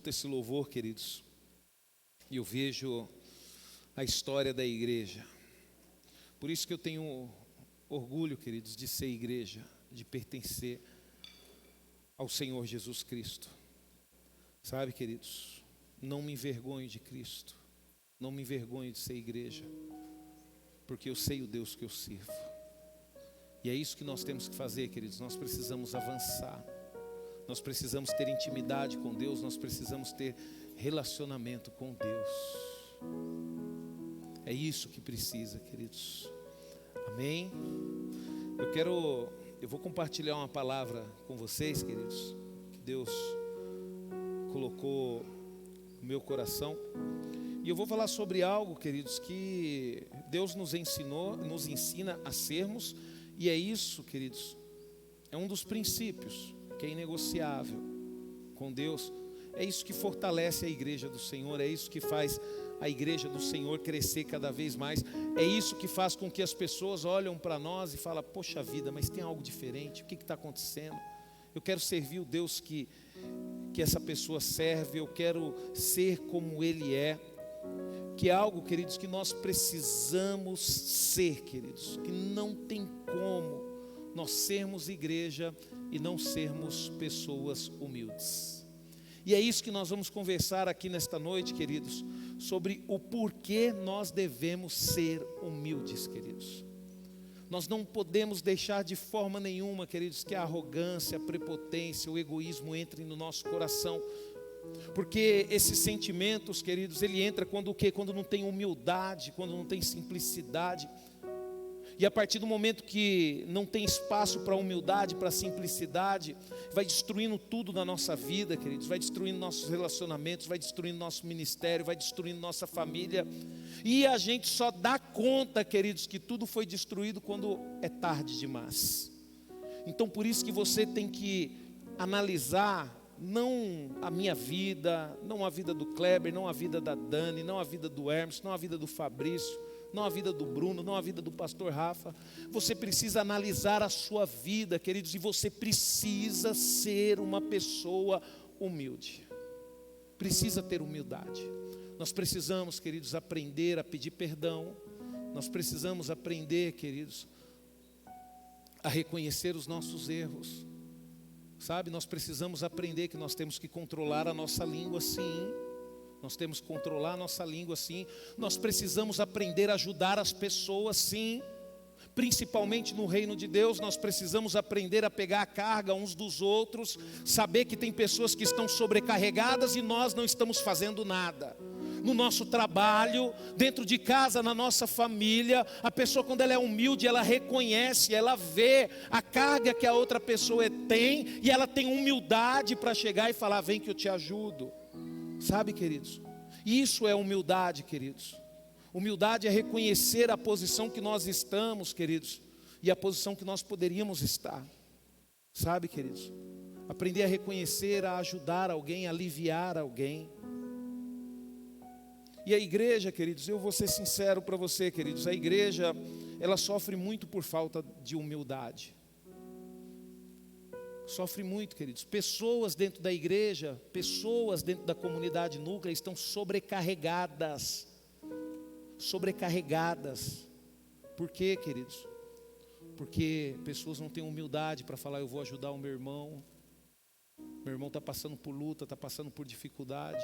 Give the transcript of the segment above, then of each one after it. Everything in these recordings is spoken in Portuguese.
escuto esse louvor, queridos, e eu vejo a história da igreja. Por isso que eu tenho orgulho, queridos, de ser igreja, de pertencer ao Senhor Jesus Cristo. Sabe, queridos, não me envergonho de Cristo, não me envergonho de ser igreja, porque eu sei o Deus que eu sirvo. E é isso que nós temos que fazer, queridos. Nós precisamos avançar, nós precisamos ter intimidade com Deus, nós precisamos ter relacionamento com Deus. É isso que precisa, queridos. Amém? Eu vou compartilhar uma palavra com vocês, queridos, que Deus colocou no meu coração. E eu vou falar sobre algo, queridos, que Deus nos ensina a sermos. E é isso, queridos, é um dos princípios que é inegociável com Deus. É isso que fortalece a igreja do Senhor, é isso que faz a igreja do Senhor crescer cada vez mais. É isso que faz com que as pessoas olham para nós e falam: poxa vida, mas tem algo diferente, o que está acontecendo? Eu quero servir o Deus que essa pessoa serve, eu quero ser como Ele é. Que é algo, queridos, que nós precisamos ser, queridos, que não tem como nós sermos igreja e não sermos pessoas humildes. E é isso que nós vamos conversar aqui nesta noite, queridos, sobre o porquê nós devemos ser humildes, queridos. Nós não podemos deixar de forma nenhuma, queridos, que a arrogância, a prepotência, o egoísmo entrem no nosso coração. Porque esses sentimentos, queridos, ele entra quando o quê? Quando não tem humildade, quando não tem simplicidade. E a partir do momento que não tem espaço para humildade, para simplicidade, vai destruindo tudo na nossa vida, queridos. Vai destruindo nossos relacionamentos, vai destruindo nosso ministério, vai destruindo nossa família. E a gente só dá conta, queridos, que tudo foi destruído quando é tarde demais. Então por isso que você tem que analisar, não a minha vida, não a vida do Kleber, não a vida da Dani, não a vida do Hermes, não a vida do Fabrício, não a vida do Bruno, não a vida do pastor Rafa. Você precisa analisar a sua vida, queridos, e você precisa ser uma pessoa humilde. Precisa ter humildade. Nós precisamos, queridos, aprender a pedir perdão. Nós precisamos aprender, queridos, a reconhecer os nossos erros. Sabe, nós precisamos aprender que nós temos que controlar a nossa língua, sim. Nós temos que controlar a nossa língua, sim. Nós precisamos aprender a ajudar as pessoas, sim. Principalmente no reino de Deus, nós precisamos aprender a pegar a carga uns dos outros. Saber que tem pessoas que estão sobrecarregadas e nós não estamos fazendo nada. No nosso trabalho, dentro de casa, na nossa família, a pessoa, quando ela é humilde, ela reconhece, ela vê a carga que a outra pessoa tem, e ela tem humildade para chegar e falar: vem que eu te ajudo. Sabe, queridos, isso é humildade, queridos. Humildade é reconhecer a posição que nós estamos, queridos, e a posição que nós poderíamos estar. Sabe, queridos, aprender a reconhecer, a ajudar alguém, a aliviar alguém. E a igreja, queridos, eu vou ser sincero para você, queridos, a igreja, ela sofre muito por falta de humildade. Sofre muito, queridos. Pessoas dentro da igreja, pessoas dentro da comunidade núclea estão sobrecarregadas. Sobrecarregadas. Por quê, queridos? Porque pessoas não têm humildade para falar: eu vou ajudar o meu irmão. Meu irmão está passando por luta, está passando por dificuldade,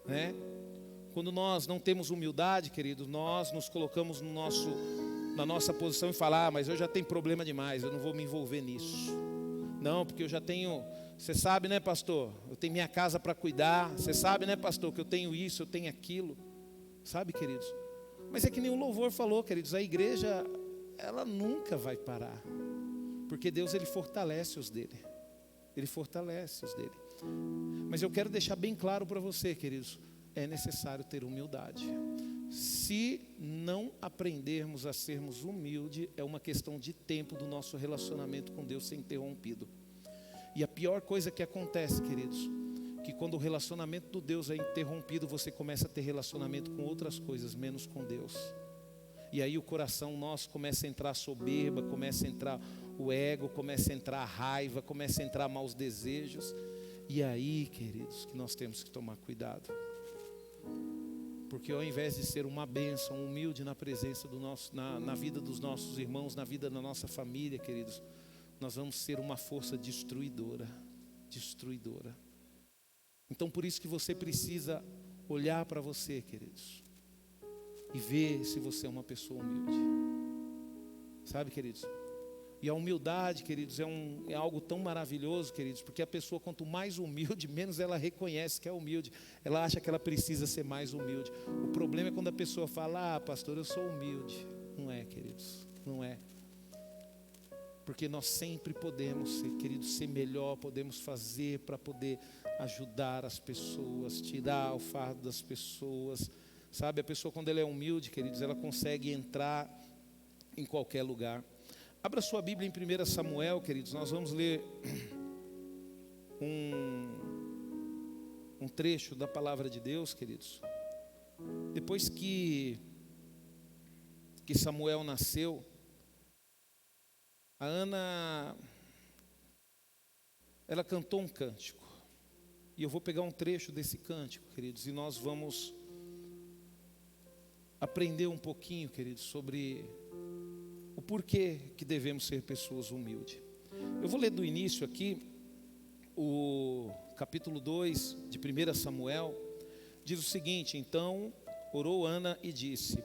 né? Quando nós não temos humildade, querido, nós nos colocamos na nossa posição e falar: mas eu já tenho problema demais, eu não vou me envolver nisso. Não, porque eu já tenho, você sabe, né, pastor? Eu tenho minha casa para cuidar. Você sabe, né, pastor, que eu tenho isso, eu tenho aquilo. Sabe, queridos? Mas é que nem o louvor falou, queridos, a igreja, ela nunca vai parar. Porque Deus, Ele fortalece os dele. Ele fortalece os dele. Mas eu quero deixar bem claro para você, queridos, é necessário ter humildade. Se não aprendermos a sermos humildes, é uma questão de tempo do nosso relacionamento com Deus ser interrompido. E a pior coisa que acontece, queridos, que quando o relacionamento do Deus é interrompido, você começa a ter relacionamento com outras coisas, menos com Deus. E aí o coração nosso começa a entrar soberba, começa a entrar o ego, começa a entrar a raiva, começa a entrar maus desejos. E aí, queridos, que nós temos que tomar cuidado. Porque ao invés de ser uma bênção, humilde na presença na vida dos nossos irmãos, na vida da nossa família, queridos, nós vamos ser uma força destruidora. Destruidora. Então por isso que você precisa olhar para você, queridos, e ver se você é uma pessoa humilde. Sabe, queridos? E a humildade, queridos, é algo tão maravilhoso, queridos, porque a pessoa, quanto mais humilde, menos ela reconhece que é humilde. Ela acha que ela precisa ser mais humilde. O problema é quando a pessoa fala: pastor, eu sou humilde. Não é, queridos, não é. Porque nós sempre podemos, queridos, ser melhor, podemos fazer para poder ajudar as pessoas, tirar o fardo das pessoas. Sabe, a pessoa, quando ela é humilde, queridos, ela consegue entrar em qualquer lugar. Abra sua Bíblia em 1 Samuel, queridos. Nós vamos ler um trecho da palavra de Deus, queridos. Depois que Samuel nasceu, a Ana, ela cantou um cântico. E eu vou pegar um trecho desse cântico, queridos, e nós vamos aprender um pouquinho, queridos, sobre o porquê que devemos ser pessoas humildes. Eu vou ler do início aqui, o capítulo 2 de 1 Samuel, diz o seguinte: então orou Ana e disse: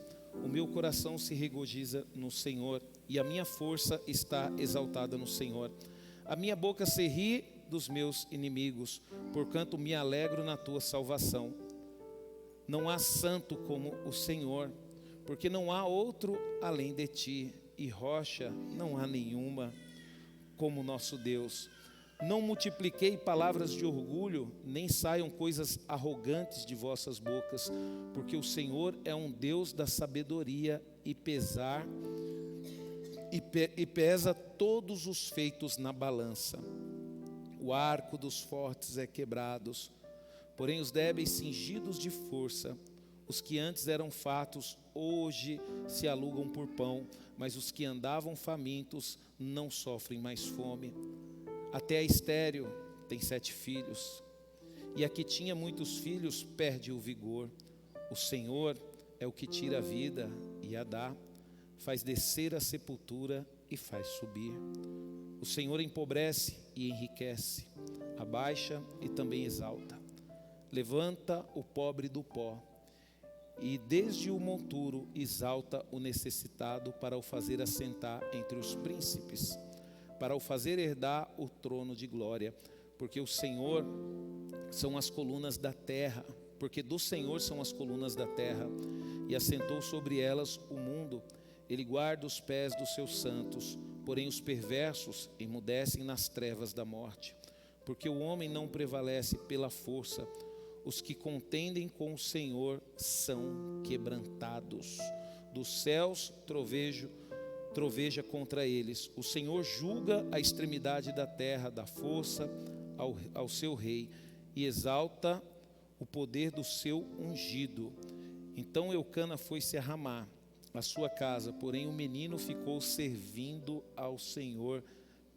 o meu coração se regozija no Senhor, e a minha força está exaltada no Senhor. A minha boca se ri dos meus inimigos, porquanto me alegro na tua salvação. Não há santo como o Senhor, porque não há outro além de ti, e rocha não há nenhuma como nosso Deus. Não multipliquei palavras de orgulho, nem saiam coisas arrogantes de vossas bocas, porque o Senhor é um Deus da sabedoria e pesa todos os feitos na balança. O arco dos fortes é quebrado, porém os débeis cingidos de força. Os que antes eram fartos, hoje se alugam por pão, mas os que andavam famintos não sofrem mais fome. Até a estéril tem 7 filhos, e a que tinha muitos filhos perde o vigor. O Senhor é o que tira a vida e a dá, faz descer a sepultura e faz subir. O Senhor empobrece e enriquece, abaixa e também exalta. Levanta o pobre do pó, e desde o monturo exalta o necessitado, para o fazer assentar entre os príncipes, para o fazer herdar o trono de glória. Porque o Senhor são as colunas da terra, porque do Senhor são as colunas da terra, e assentou sobre elas o mundo. Ele guarda os pés dos seus santos, porém os perversos emudecem nas trevas da morte. Porque o homem não prevalece pela força, os que contendem com o Senhor são quebrantados. Dos céus troveja contra eles. O Senhor julga a extremidade da terra, dá força ao seu rei, e exalta o poder do seu ungido. Então Eucana foi-se a Ramá, a sua casa, porém o menino ficou servindo ao Senhor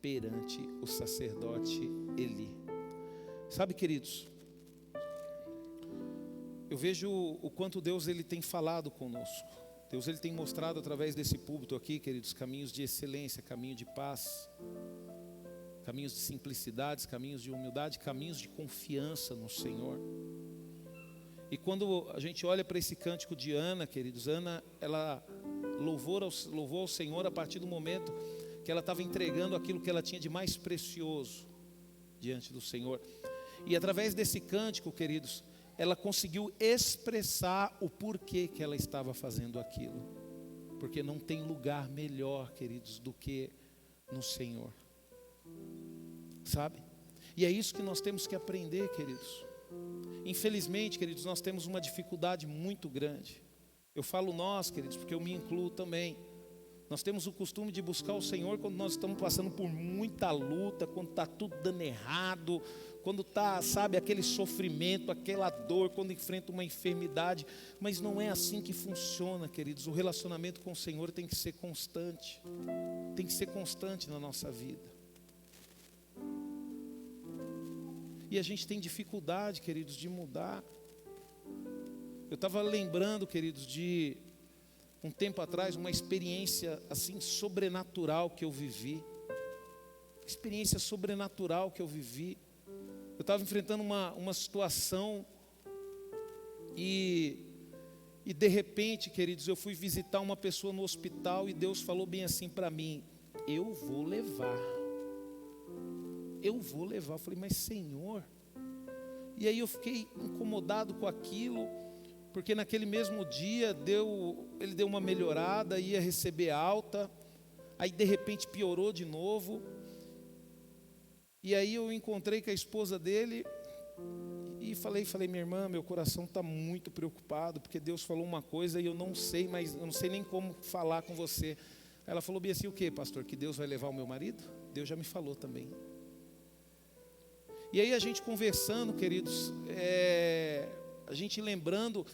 perante o sacerdote Eli. Sabe, queridos, eu vejo o quanto Deus ele tem falado conosco. Deus ele tem mostrado através desse púlpito aqui, queridos, caminhos de excelência, caminho de paz, caminhos de simplicidade, caminhos de humildade, caminhos de confiança no Senhor. E quando a gente olha para esse cântico de Ana, queridos, Ana, ela louvou ao Senhor a partir do momento que ela estava entregando aquilo que ela tinha de mais precioso diante do Senhor. E através desse cântico, queridos, ela conseguiu expressar o porquê que ela estava fazendo aquilo. Porque não tem lugar melhor, queridos, do que no Senhor. Sabe? E é isso que nós temos que aprender, queridos. Infelizmente, queridos, nós temos uma dificuldade muito grande. Eu falo nós, queridos, porque eu me incluo também. Nós temos o costume de buscar o Senhor quando nós estamos passando por muita luta, quando está tudo dando errado, quando está, sabe, aquele sofrimento, aquela dor, quando enfrenta uma enfermidade. Mas não é assim que funciona, queridos. O relacionamento com o Senhor tem que ser constante. Tem que ser constante na nossa vida. E a gente tem dificuldade, queridos, de mudar. Eu estava lembrando, queridos, de um tempo atrás, uma experiência assim sobrenatural que eu vivi. Experiência sobrenatural que eu vivi. Eu estava enfrentando uma situação e de repente, queridos, eu fui visitar uma pessoa no hospital e Deus falou bem assim para mim: eu vou levar. Eu vou levar. Eu falei: mas Senhor. E aí eu fiquei incomodado com aquilo, porque naquele mesmo dia ele deu uma melhorada, ia receber alta, aí de repente piorou de novo. E aí eu encontrei com a esposa dele e falei: minha irmã, meu coração está muito preocupado, porque Deus falou uma coisa e eu não sei, mas eu não sei nem como falar com você. Aí ela falou bem assim: o que, pastor? Que Deus vai levar o meu marido? Deus já me falou também. E aí a gente conversando, queridos, a gente lembrando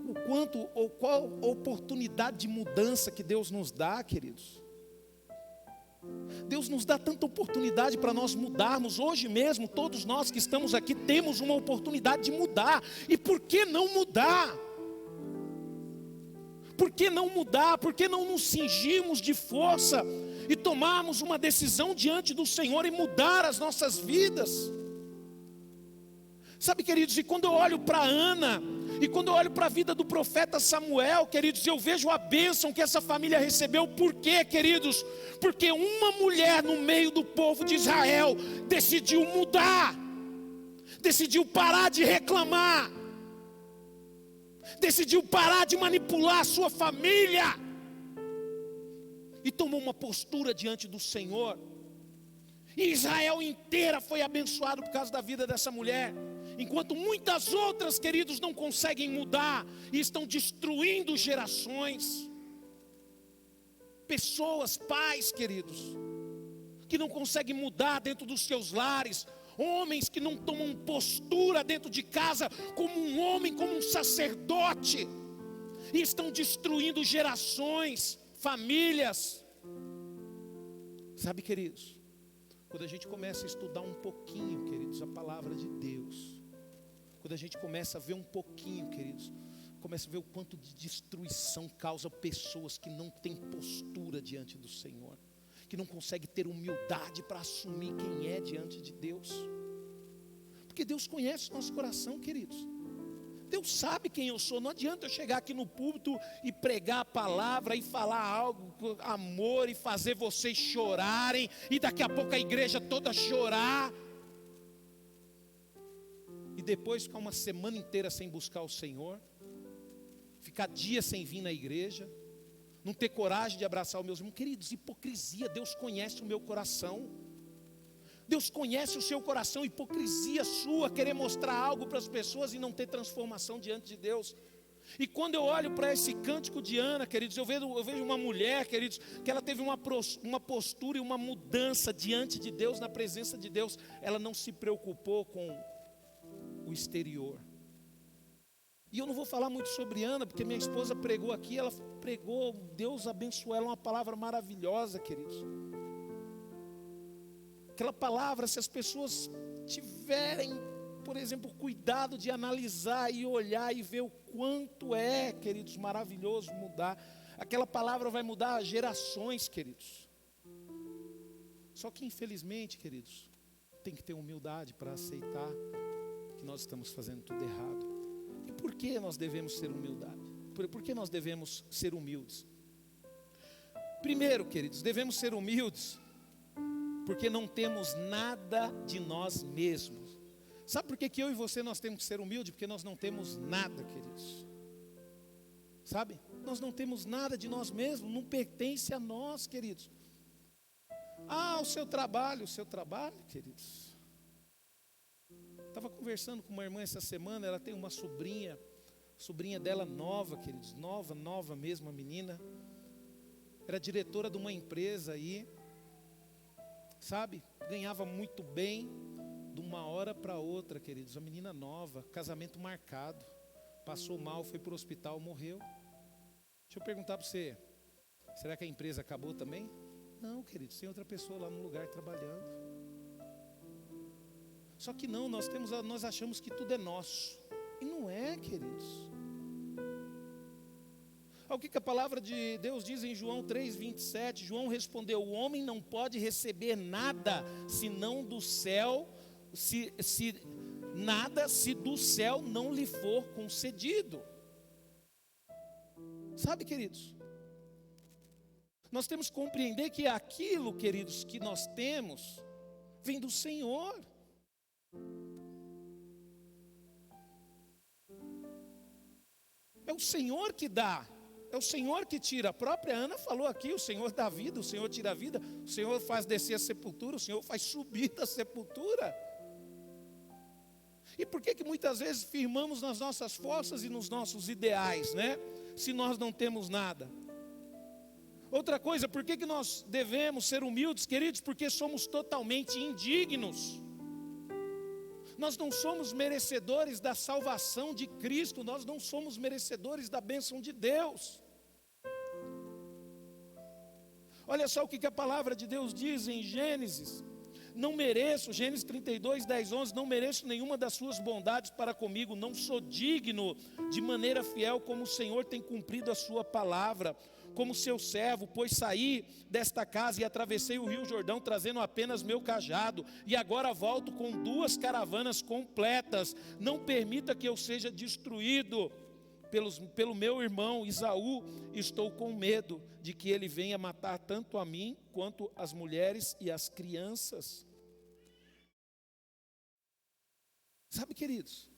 o quanto, ou qual oportunidade de mudança que Deus nos dá, queridos. Deus nos dá tanta oportunidade para nós mudarmos. Hoje mesmo, todos nós que estamos aqui temos uma oportunidade de mudar. E por que não mudar? Por que não mudar? Por que não nos cingirmos de força e tomarmos uma decisão diante do Senhor e mudar as nossas vidas? Sabe, queridos, e quando eu olho para Ana, e quando eu olho para a vida do profeta Samuel, queridos, eu vejo a bênção que essa família recebeu. Por quê, queridos? Porque uma mulher no meio do povo de Israel decidiu mudar, decidiu parar de reclamar, decidiu parar de manipular a sua família, e tomou uma postura diante do Senhor. E Israel inteira foi abençoado por causa da vida dessa mulher. Enquanto muitas outras, queridos, não conseguem mudar e estão destruindo gerações. Pessoas, pais, queridos, que não conseguem mudar dentro dos seus lares. Homens que não tomam postura dentro de casa como um homem, como um sacerdote. E estão destruindo gerações, famílias. Sabe, queridos, quando a gente começa a estudar um pouquinho, queridos, a palavra de Deus, quando a gente começa a ver um pouquinho, queridos, começa a ver o quanto de destruição causa pessoas que não têm postura diante do Senhor, que não conseguem ter humildade para assumir quem é diante de Deus. Porque Deus conhece o nosso coração, queridos. Deus sabe quem eu sou. Não adianta eu chegar aqui no púlpito e pregar a palavra e falar algo com amor e fazer vocês chorarem e daqui a pouco a igreja toda chorar e depois ficar uma semana inteira sem buscar o Senhor, ficar dias sem vir na igreja, não ter coragem de abraçar os meus irmãos. Queridos, hipocrisia. Deus conhece o meu coração. Deus conhece o seu coração. Hipocrisia sua, querer mostrar algo para as pessoas e não ter transformação diante de Deus. E quando eu olho para esse cântico de Ana, queridos, eu vejo uma mulher, queridos, que ela teve uma postura e uma mudança diante de Deus, na presença de Deus. Ela não se preocupou com o exterior. E eu não vou falar muito sobre Ana, porque minha esposa pregou aqui, ela pregou, Deus abençoou ela, uma palavra maravilhosa, queridos. Aquela palavra, se as pessoas tiverem, por exemplo, cuidado de analisar e olhar e ver o quanto é, queridos, maravilhoso mudar. Aquela palavra vai mudar gerações, queridos. Só que infelizmente, queridos, tem que ter humildade para aceitar que nós estamos fazendo tudo errado. E por que nós devemos ser humildade? Por que nós devemos ser humildes? Primeiro, queridos, devemos ser humildes porque não temos nada de nós mesmos. Sabe por que eu e você nós temos que ser humildes? Porque nós não temos nada, queridos. Sabe? Nós não temos nada de nós mesmos, não pertence a nós, queridos. O seu trabalho, queridos. Estava conversando com uma irmã essa semana, ela tem uma sobrinha dela nova, queridos, nova mesmo, a menina. Era diretora de uma empresa aí, sabe? Ganhava muito bem, de uma hora para outra, queridos, a menina nova, casamento marcado, passou mal, foi para o hospital, morreu. Deixa eu perguntar para você, será que a empresa acabou também? Não, queridos, tem outra pessoa lá no lugar trabalhando. Só que não, nós achamos que tudo é nosso. E não é, queridos. Olha o que a palavra de Deus diz em João 3,27. João respondeu: o homem não pode receber nada, senão do céu, nada se do céu não lhe for concedido. Sabe, queridos, nós temos que compreender que aquilo, queridos, que nós temos, vem do Senhor. É o Senhor que dá, é o Senhor que tira. A própria Ana falou aqui: o Senhor dá vida, o Senhor tira a vida, o Senhor faz descer a sepultura, o Senhor faz subir da sepultura. E por que muitas vezes firmamos nas nossas forças e nos nossos ideais, né? Se nós não temos nada. Outra coisa, por que nós devemos ser humildes, queridos? Porque somos totalmente indignos. Nós não somos merecedores da salvação de Cristo, nós não somos merecedores da bênção de Deus. Olha só o que a palavra de Deus diz em Gênesis. Não mereço, Gênesis 32, 10, 11, não mereço nenhuma das suas bondades para comigo, não sou digno de maneira fiel como o Senhor tem cumprido a sua palavra, como seu servo, pois saí desta casa e atravessei o rio Jordão trazendo apenas meu cajado, e agora volto com 2 caravanas completas. Não permita que eu seja destruído pelo meu irmão Esaú. Estou com medo de que ele venha matar tanto a mim quanto as mulheres e as crianças. Sabe, queridos,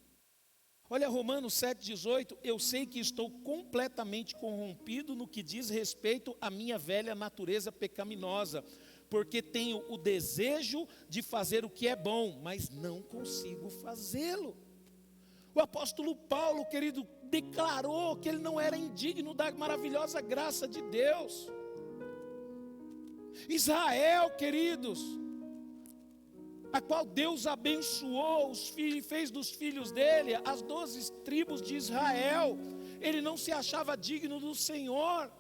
olha Romanos 7,18, eu sei que estou completamente corrompido no que diz respeito à minha velha natureza pecaminosa, porque tenho o desejo de fazer o que é bom, mas não consigo fazê-lo. O apóstolo Paulo, querido, declarou que ele não era indigno da maravilhosa graça de Deus. Israel, queridos, a qual Deus abençoou e fez dos filhos dele as 12 tribos de Israel, ele não se achava digno do Senhor.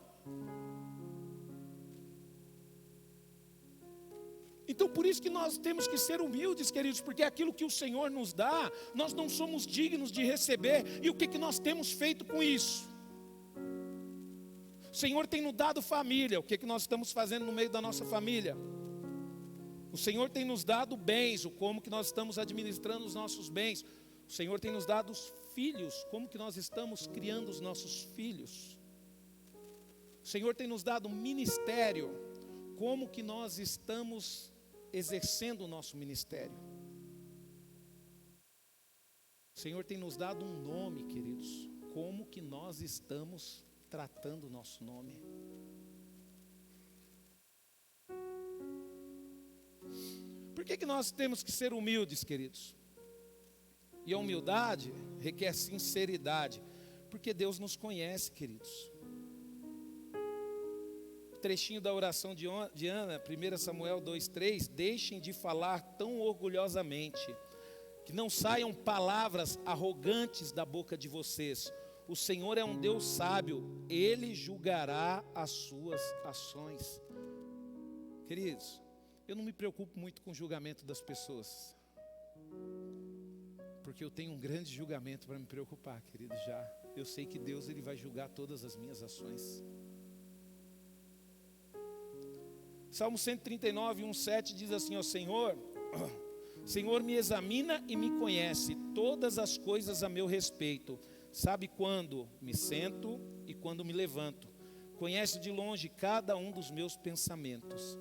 Então por isso que nós temos que ser humildes, queridos, porque aquilo que o Senhor nos dá, nós não somos dignos de receber. E o que nós temos feito com isso? O Senhor tem nos dado família, o que nós estamos fazendo no meio da nossa família? O Senhor tem nos dado bens, como que nós estamos administrando os nossos bens? O Senhor tem nos dado os filhos, como que nós estamos criando os nossos filhos? O Senhor tem nos dado ministério, como que nós estamos exercendo o nosso ministério? O Senhor tem nos dado um nome, queridos, como que nós estamos tratando o nosso nome? Por que nós temos que ser humildes, queridos? E a humildade requer sinceridade, porque Deus nos conhece, queridos. Trechinho da oração de Ana, 1 Samuel 2,3, deixem de falar tão orgulhosamente, que não saiam palavras arrogantes da boca de vocês. O Senhor é um Deus sábio, Ele julgará as suas ações. Queridos, eu não me preocupo muito com o julgamento das pessoas, porque eu tenho um grande julgamento para me preocupar, queridos, já. Eu sei que Deus, Ele vai julgar todas as minhas ações. Salmo 139, 1,7 diz assim: ó Senhor, Senhor me examina e me conhece todas as coisas a meu respeito, sabe quando me sento e quando me levanto, conhece de longe cada um dos meus pensamentos,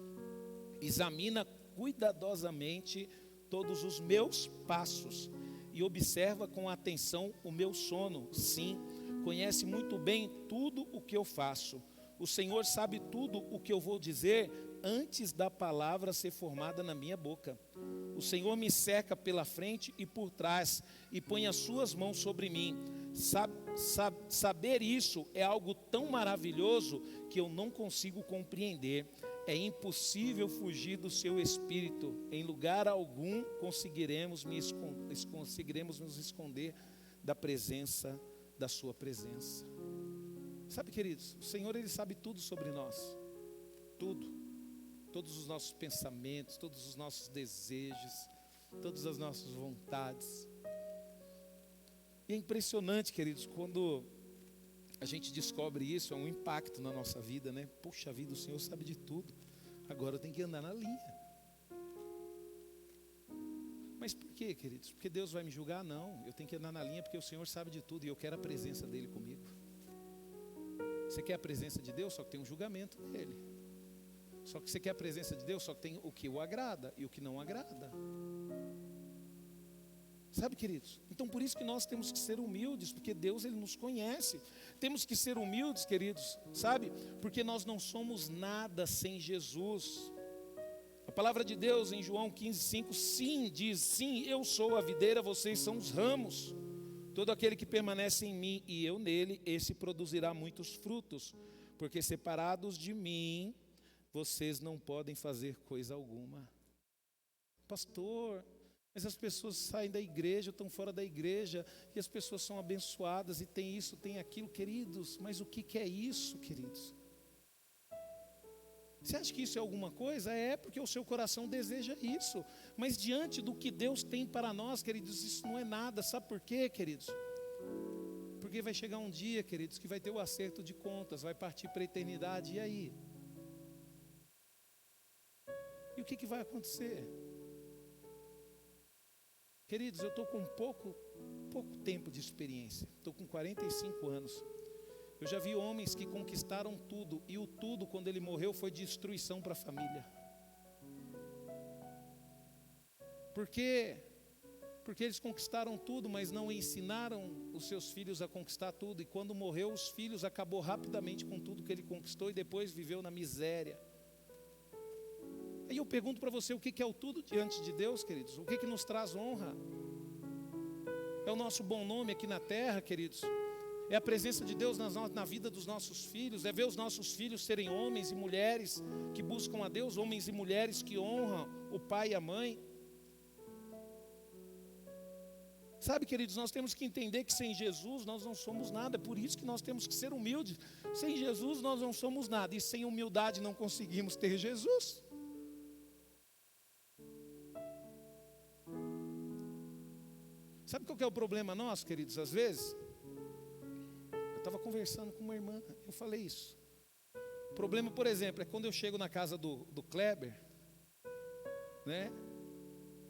examina cuidadosamente todos os meus passos e observa com atenção o meu sono, sim, conhece muito bem tudo o que eu faço. O Senhor sabe tudo o que eu vou dizer antes da palavra ser formada na minha boca. O Senhor me cerca pela frente e por trás e põe as suas mãos sobre mim. Saber isso é algo tão maravilhoso que eu não consigo compreender. É impossível fugir do seu espírito. Em lugar algum conseguiremos nos esconder da sua presença. Sabe, queridos, o Senhor, Ele sabe tudo sobre nós. Tudo. Todos os nossos pensamentos, todos os nossos desejos. todas as nossas vontades. E é impressionante, queridos, quando a gente descobre isso, é um impacto na nossa vida, né? Puxa vida, o Senhor sabe de tudo, agora eu tenho que andar na linha. Mas por quê, queridos? Porque Deus vai me julgar? Não, eu tenho que andar na linha porque o Senhor sabe de tudo e eu quero a presença dEle comigo. Você quer a presença de Deus, só que tem um julgamento dEle. Só que você quer a presença de Deus, só que tem o que o agrada e o que não agrada. Sabe, queridos? Então por isso que nós temos que ser humildes, porque Deus, Ele nos conhece. Temos que ser humildes, queridos, sabe? Porque nós não somos nada sem Jesus. A palavra de Deus em João 15:5, sim, diz, sim, eu sou a videira, vocês são os ramos. Todo aquele que permanece em mim e eu nele, esse produzirá muitos frutos. Porque separados de mim, vocês não podem fazer coisa alguma. Pastor, mas as pessoas saem da igreja, estão fora da igreja, e as pessoas são abençoadas, e tem isso, tem aquilo, queridos. Mas o que é isso, queridos? Você acha que isso é alguma coisa? É, porque o seu coração deseja isso. Mas diante do que Deus tem para nós, queridos, isso não é nada. Sabe por quê, queridos? Porque vai chegar um dia, queridos, que vai ter o acerto de contas, vai partir para a eternidade, e aí? E o que vai acontecer? Queridos, eu estou com pouco tempo de experiência, estou com 45 anos. Eu já vi homens que conquistaram tudo, e o tudo, quando ele morreu, foi destruição para a família. Por quê? Porque eles conquistaram tudo, mas não ensinaram os seus filhos a conquistar tudo. E quando morreu, os filhos acabou rapidamente com tudo que ele conquistou e depois viveu na miséria. Aí eu pergunto para você, o que é o tudo diante de Deus, queridos? O que nos traz honra? É o nosso bom nome aqui na terra, queridos? É a presença de Deus na vida dos nossos filhos? É ver os nossos filhos serem homens e mulheres que buscam a Deus, homens e mulheres que honram o pai e a mãe? Sabe, queridos, nós temos que entender que sem Jesus nós não somos nada. É por isso que nós temos que ser humildes. Sem Jesus nós não somos nada, e sem humildade não conseguimos ter Jesus. Sabe qual que é o problema nosso, queridos? Às vezes, eu estava conversando com uma irmã, eu falei isso. O problema, por exemplo, é quando eu chego na casa do Kleber, né?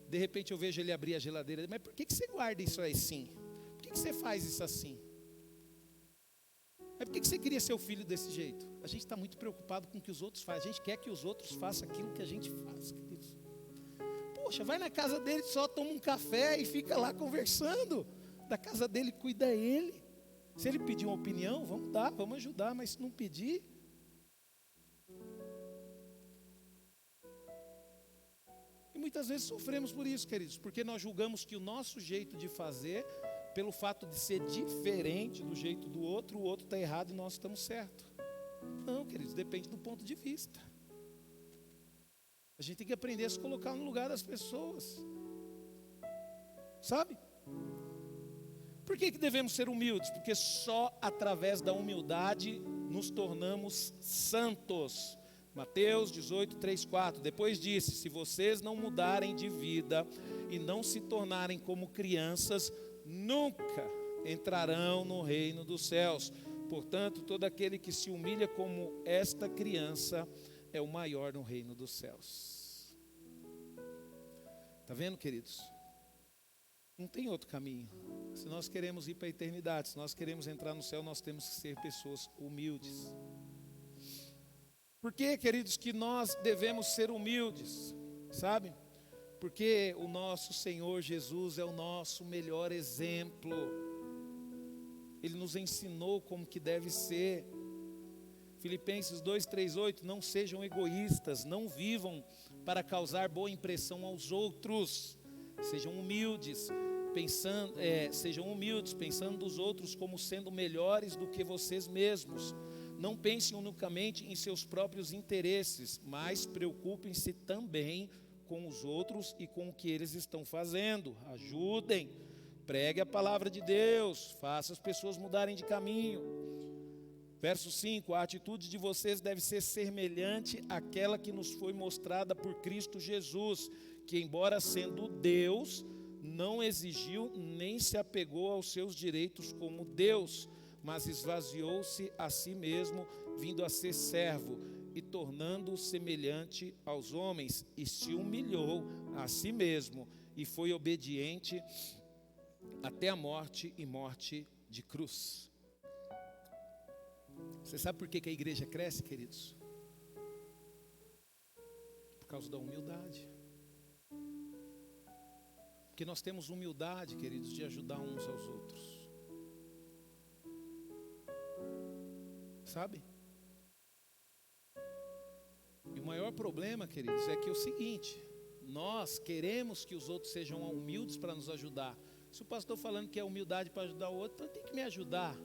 De repente eu vejo ele abrir a geladeira. Mas por que você guarda isso aí assim? Por que você faz isso assim? Mas por que você queria ser o filho desse jeito? A gente está muito preocupado com o que os outros fazem. A gente quer que os outros façam aquilo que a gente faz, queridos. Poxa, vai na casa dele, só toma um café e fica lá conversando. Da casa dele cuida ele. Se ele pedir uma opinião, vamos dar, vamos ajudar. Mas se não pedir... E muitas vezes sofremos por isso, queridos, porque nós julgamos que o nosso jeito de fazer, pelo fato de ser diferente do jeito do outro, o outro está errado e nós estamos certos. Não, queridos, depende do ponto de vista. A gente tem que aprender a se colocar no lugar das pessoas. Sabe? Por que devemos ser humildes? Porque só através da humildade nos tornamos santos. Mateus 18, 3, 4. Depois disse, se vocês não mudarem de vida e não se tornarem como crianças, nunca entrarão no reino dos céus. Portanto, todo aquele que se humilha como esta criança é o maior no reino dos céus. Está vendo, queridos? Não tem outro caminho. Se nós queremos ir para a eternidade, se nós queremos entrar no céu, nós temos que ser pessoas humildes. Por que, queridos, que nós devemos ser humildes? Sabe? Porque o nosso Senhor Jesus é o nosso melhor exemplo. Ele nos ensinou como que deve ser. Filipenses 2, 3, 8, não sejam egoístas, não vivam para causar boa impressão aos outros. Sejam humildes, pensando dos outros como sendo melhores do que vocês mesmos. Não pensem unicamente em seus próprios interesses, mas preocupem-se também com os outros e com o que eles estão fazendo. Ajudem, pregue a palavra de Deus, faça as pessoas mudarem de caminho. Verso 5, a atitude de vocês deve ser semelhante àquela que nos foi mostrada por Cristo Jesus, que, embora sendo Deus, não exigiu nem se apegou aos seus direitos como Deus, mas esvaziou-se a si mesmo, vindo a ser servo e tornando-se semelhante aos homens, e se humilhou a si mesmo e foi obediente até a morte e morte de cruz. Você sabe por que a igreja cresce, queridos? Por causa da humildade. Porque nós temos humildade, queridos, de ajudar uns aos outros. Sabe? E o maior problema, queridos, é que é o seguinte: nós queremos que os outros sejam humildes para nos ajudar. Se o pastor falando que é humildade para ajudar o outro, então tem que me ajudar.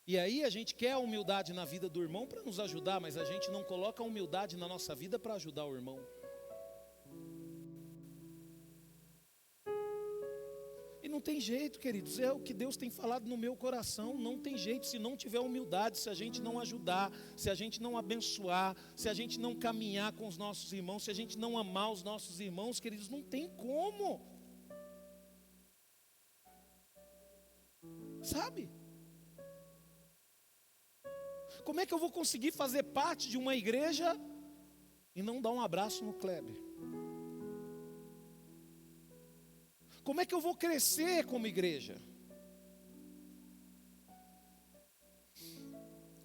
E aí a gente quer a humildade na vida do irmão para nos ajudar, mas a gente não coloca a humildade na nossa vida para ajudar o irmão. E não tem jeito, queridos, é o que Deus tem falado no meu coração. Não tem jeito, se não tiver humildade, se a gente não ajudar, se a gente não abençoar, se a gente não caminhar com os nossos irmãos, se a gente não amar os nossos irmãos, queridos, não tem como. Sabe? Como é que eu vou conseguir fazer parte de uma igreja e não dar um abraço no Kleber? Como é que eu vou crescer como igreja?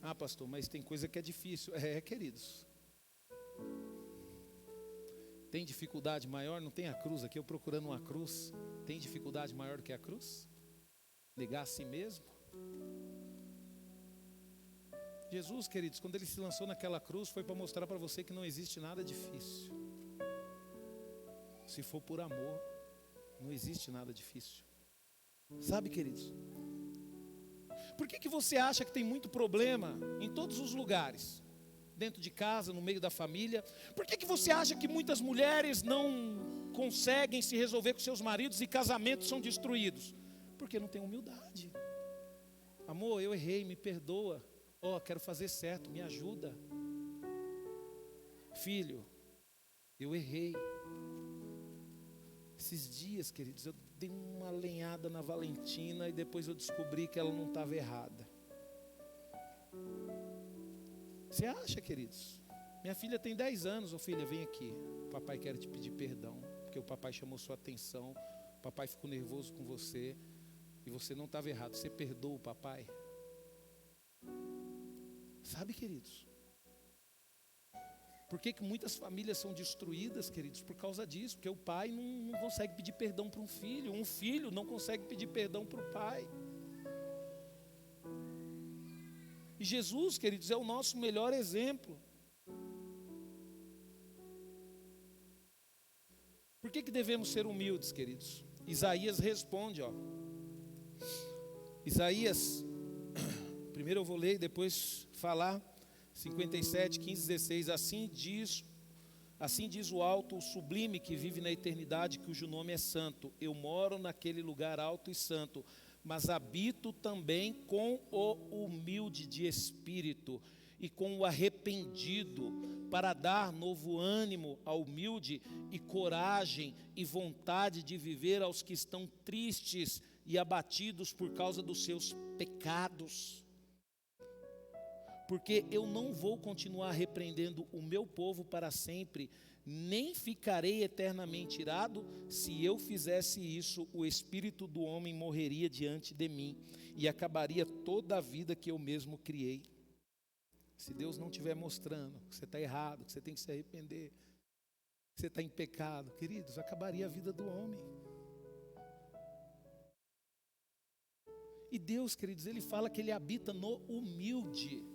Ah, pastor, mas tem coisa que é difícil. Queridos. Tem dificuldade maior? Não tem a cruz aqui, eu procurando uma cruz. Tem dificuldade maior do que a cruz? Negar a si mesmo? Jesus, queridos, quando ele se lançou naquela cruz, foi para mostrar para você que não existe nada difícil. Se for por amor, não existe nada difícil. Sabe, queridos? Por que você acha que tem muito problema em todos os lugares? Dentro de casa, no meio da família. Por que você acha que muitas mulheres não conseguem se resolver com seus maridos e casamentos são destruídos? Porque não tem humildade. Amor, eu errei, me perdoa. Quero fazer certo, me ajuda. Filho, eu errei. Esses dias, queridos, eu dei uma lenhada na Valentina e depois eu descobri que ela não estava errada. Você acha, queridos? Minha filha tem 10 anos. Filha, vem aqui. O papai quer te pedir perdão, porque o papai chamou sua atenção. O papai ficou nervoso com você e você não estava errado. Você perdoa o papai? Sabe, queridos? Por que muitas famílias são destruídas, queridos? Por causa disso, porque o pai não consegue pedir perdão para um filho não consegue pedir perdão para o pai. E Jesus, queridos, é o nosso melhor exemplo. Por que devemos ser humildes, queridos? Isaías responde, Isaías, primeiro eu vou ler e depois falar. 57, 15, 16, assim diz o alto, o sublime que vive na eternidade, cujo nome é santo. Eu moro naquele lugar alto e santo, mas habito também com o humilde de espírito e com o arrependido, para dar novo ânimo ao humilde e coragem e vontade de viver aos que estão tristes e abatidos por causa dos seus pecados. Porque eu não vou continuar repreendendo o meu povo para sempre, nem ficarei eternamente irado. Se eu fizesse isso, o espírito do homem morreria diante de mim e acabaria toda a vida que eu mesmo criei. Se Deus não estiver mostrando que você está errado, que você tem que se arrepender, que você está em pecado, queridos, acabaria a vida do homem. E Deus, queridos, Ele fala que Ele habita no humilde.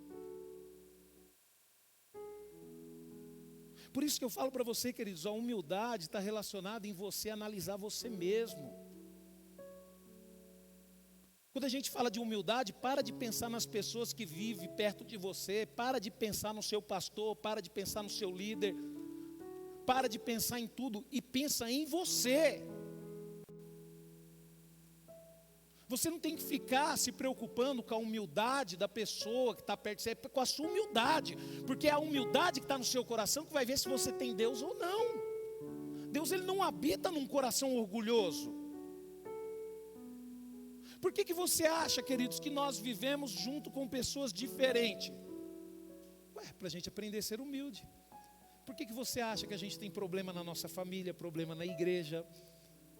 Por isso que eu falo para você, queridos, a humildade está relacionada em você analisar você mesmo. Quando a gente fala de humildade, para de pensar nas pessoas que vivem perto de você, para de pensar no seu pastor, para de pensar no seu líder, para de pensar em tudo e pensa em você. Você não tem que ficar se preocupando com a humildade da pessoa que está perto de você, com a sua humildade, porque é a humildade que está no seu coração que vai ver se você tem Deus ou não. Deus, ele não habita num coração orgulhoso. Por que você acha, queridos, que nós vivemos junto com pessoas diferentes? Para a gente aprender a ser humilde. Por que você acha que a gente tem problema na nossa família, problema na igreja,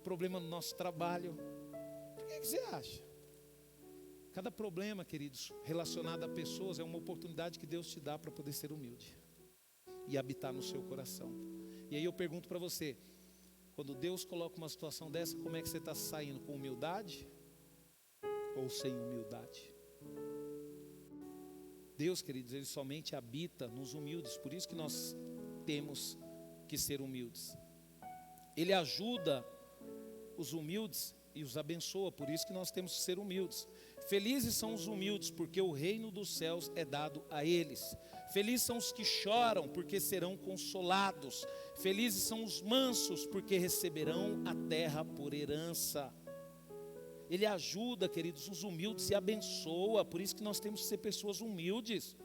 problema no nosso trabalho? Por que você acha? Cada problema, queridos, relacionado a pessoas, é uma oportunidade que Deus te dá para poder ser humilde e habitar no seu coração. E aí eu pergunto para você, quando Deus coloca uma situação dessa, como é que você está saindo? Com humildade ou sem humildade? Deus, queridos, ele somente habita nos humildes, por isso que nós temos que ser humildes. Ele ajuda os humildes e os abençoa, por isso que nós temos que ser humildes. Felizes são os humildes, porque o reino dos céus é dado a eles. Felizes são os que choram, porque serão consolados. Felizes são os mansos, porque receberão a terra por herança. Ele ajuda, queridos, os humildes e abençoa, por isso que nós temos que ser pessoas humildes.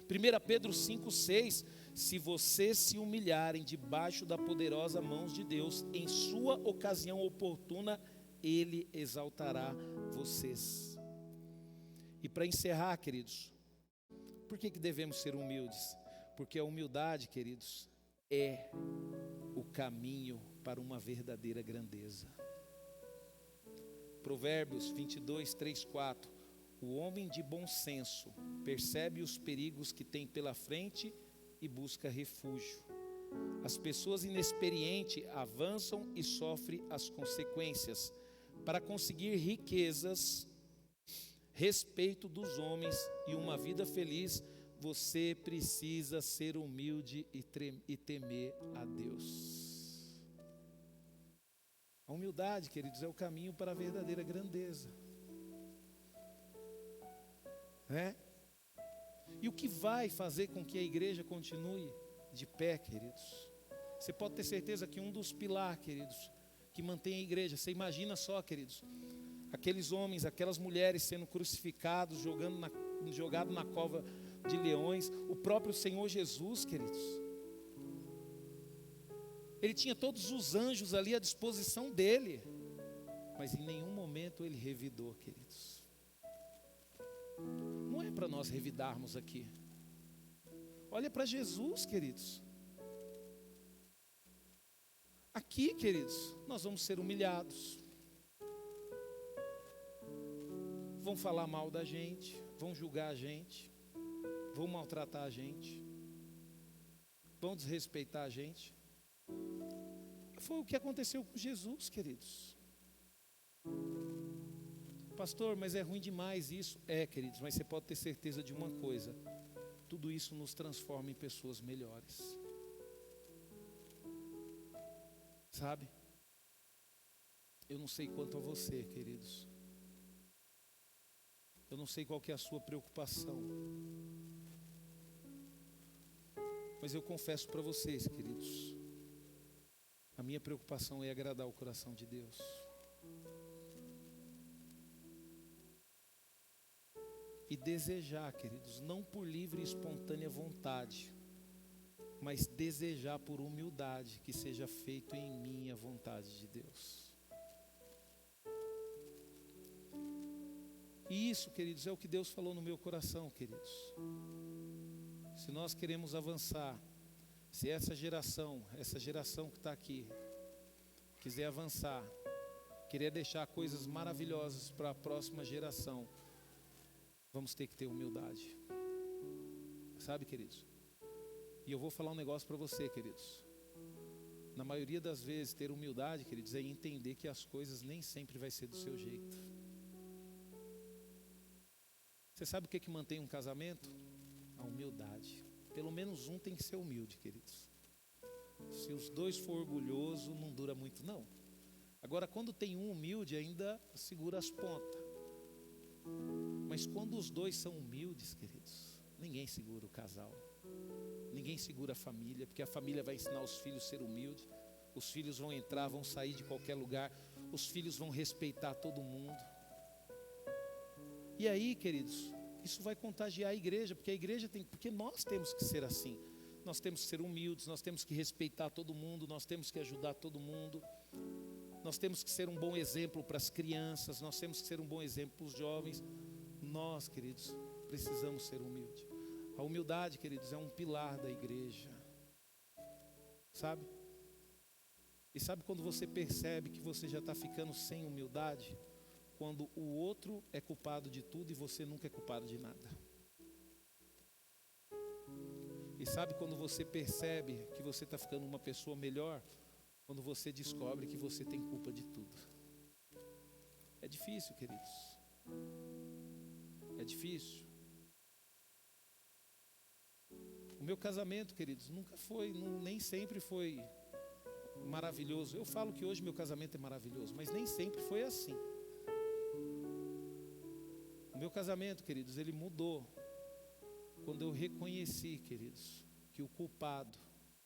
1 Pedro 5,6: se vocês se humilharem debaixo da poderosa mão de Deus, em sua ocasião oportuna, Ele exaltará vocês. E para encerrar, queridos, por que devemos ser humildes? Porque a humildade, queridos, é o caminho para uma verdadeira grandeza. Provérbios 22, 3, 4: o homem de bom senso percebe os perigos que tem pela frente e busca refúgio. As pessoas inexperientes avançam e sofrem as consequências. Para conseguir riquezas, respeito dos homens e uma vida feliz, você precisa ser humilde e temer a Deus. A humildade, queridos, é o caminho para a verdadeira grandeza. E o que vai fazer com que a igreja continue de pé, queridos? Você pode ter certeza que um dos pilares, queridos, que mantém a igreja, você imagina só, queridos, aqueles homens, aquelas mulheres sendo crucificados, jogado na cova de leões, o próprio Senhor Jesus, queridos, ele tinha todos os anjos ali à disposição dele, mas em nenhum momento ele revidou, queridos. Não é para nós revidarmos aqui. Olha para Jesus, queridos. Aqui, queridos, nós vamos ser humilhados. Vão falar mal da gente, vão julgar a gente, vão maltratar a gente, vão desrespeitar a gente. Foi o que aconteceu com Jesus, queridos. Pastor, mas é ruim demais isso. Queridos, mas você pode ter certeza de uma coisa: tudo isso nos transforma em pessoas melhores. Sabe? Eu não sei quanto a você, queridos. Eu não sei qual que é a sua preocupação. Mas eu confesso para vocês, queridos, a minha preocupação é agradar o coração de Deus. E desejar, queridos, não por livre e espontânea vontade, mas desejar por humildade que seja feito em mim a vontade de Deus. E isso, queridos, é o que Deus falou no meu coração, queridos. Se nós queremos avançar, se essa geração que está aqui, quiser avançar, querer deixar coisas maravilhosas para a próxima geração, vamos ter que ter humildade. Sabe, queridos? E eu vou falar um negócio para você, queridos. Na maioria das vezes, ter humildade, queridos, é entender que as coisas nem sempre vai ser do seu jeito. Você sabe o que mantém um casamento? A humildade. Pelo menos um tem que ser humilde, queridos. Se os dois for orgulhoso, não dura muito não. Agora, quando tem um humilde, ainda segura as pontas. Mas quando os dois são humildes, queridos, ninguém segura o casal. Ninguém segura a família, porque a família vai ensinar os filhos a ser humilde. Os filhos vão entrar, vão sair de qualquer lugar. Os filhos vão respeitar todo mundo. E aí, queridos, isso vai contagiar a igreja, porque nós temos que ser assim. Nós temos que ser humildes, nós temos que respeitar todo mundo, nós temos que ajudar todo mundo. Nós temos que ser um bom exemplo para as crianças, nós temos que ser um bom exemplo para os jovens. Nós, queridos, precisamos ser humildes. A humildade, queridos, é um pilar da igreja. Sabe? E sabe quando você percebe que você já está ficando sem humildade? Quando o outro é culpado de tudo e você nunca é culpado de nada. E sabe quando você percebe que você está ficando uma pessoa melhor? Quando você descobre que você tem culpa de tudo. É difícil, queridos. É difícil. O meu casamento, queridos, nem sempre foi maravilhoso. Eu falo que hoje meu casamento é maravilhoso, mas nem sempre foi assim. O meu casamento, queridos, ele mudou quando eu reconheci, queridos, que o culpado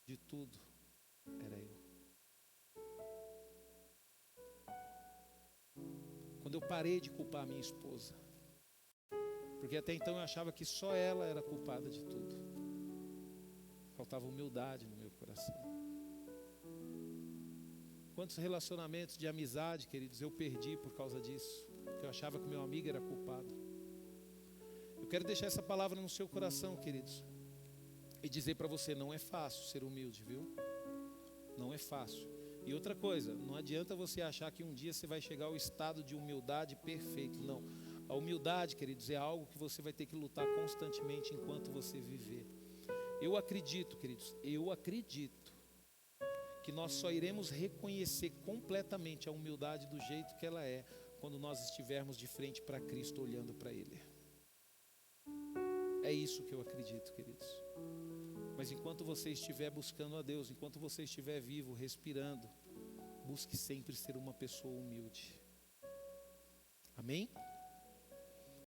de tudo era eu. Quando eu parei de culpar a minha esposa, porque até então eu achava que só ela era culpada de tudo. Faltava humildade no meu coração. Quantos relacionamentos de amizade, queridos, eu perdi por causa disso, porque eu achava que o meu amigo era culpado. Eu quero deixar essa palavra no seu coração, queridos, e dizer para você, não é fácil ser humilde, viu? Não é fácil. E outra coisa, não adianta você achar que um dia você vai chegar ao estado de humildade perfeito, não. A humildade, queridos, é algo que você vai ter que lutar constantemente enquanto você viver. Eu acredito, queridos, que nós só iremos reconhecer completamente a humildade do jeito que ela é, quando nós estivermos de frente para Cristo, olhando para Ele. É isso que eu acredito, queridos. Mas enquanto você estiver buscando a Deus, enquanto você estiver vivo, respirando, busque sempre ser uma pessoa humilde. Amém?